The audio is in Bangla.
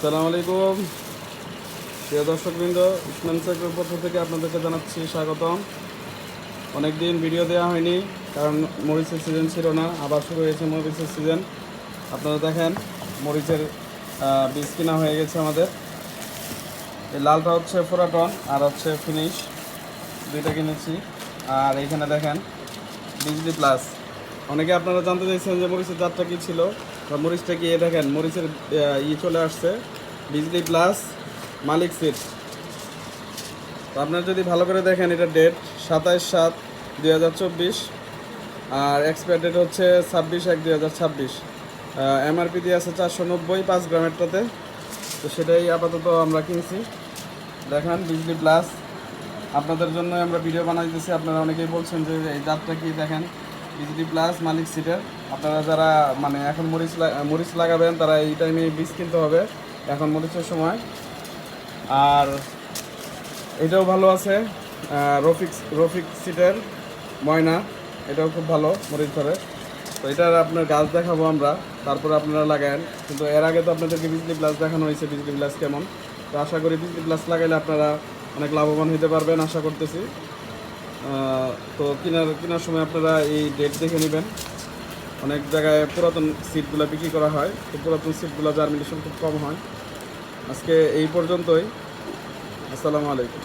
আসসালামু আলাইকুম প্রিয় দর্শকবৃন্দ, ইসলাম সাইকেলের পক্ষ থেকে আপনাদেরকে জানাচ্ছি স্বাগতম। অনেক দিন ভিডিও দেওয়া হয়নি, কারণ মরিচের সিজন ছিল না। আবার শুরু হয়েছে মরিচের সিজন। আপনারা দেখেন, মরিচের বীজ কিনা হয়ে গেছে আমাদের। এই লালটা হচ্ছে ফোরাটন আর হচ্ছে ফিনিশ, দুইটা কিনেছি। আর এইখানে দেখেন বিজলি প্লাস। অনেকে আপনারা জানতে চাইছেন যে মরিচের জাতটা কী ছিল বা মরিচটা কি। দেখেন মরিচের চলে আসছে, বিজলি প্লাস মালিক সিড। তো আপনারা যদি ভালো করে দেখেন, এটা ডেট 27/7/2024 আর এক্সপায়ার ডেট হচ্ছে 26/1/2026। এমআরপি দিয়ে আছে 490 5 গ্রামেরটাতে। তো সেটাই আপাতত আমরা কিনছি। দেখেন বিজলি প্লাস, আপনাদের জন্য আমরা ভিডিও বানাইতেছি। আপনারা অনেকেই বলছেন যে এই জাতটা কি। দেখেন বিজলি প্লাস মালিক সিডের। আপনারা যারা মানে এখন মরিচ লাগাবেন, তারা এই টাইমে বীজ কিনতে হবে, এখন মরিচের সময়। আর এটাও ভালো আছে, রফিক সিটের ময়না, এটাও খুব ভালো মরিচ ধরে। তো এটার আপনার গাছ দেখাবো আমরা, তারপরে আপনারা লাগায়েন। কিন্তু এর আগে তো আপনাদেরকে বিজলি প্লাস দেখানো হয়েছে, বিজলি প্লাস কেমন। তো আশা করি বিজলি প্লাস লাগাইলে আপনারা অনেক লাভবান হতে পারবেন, আশা করতেছি। তো কেনার সময় আপনারা এই ডেট দেখে নেবেন। অনেক জায়গায় পুরাতন সিটগুলো বিক্রি করা হয়, তো পুরাতন সিটগুলো জার্মিনেশন খুব কম হয়। আজকে এই পর্যন্তই। আসসালামু আলাইকুম।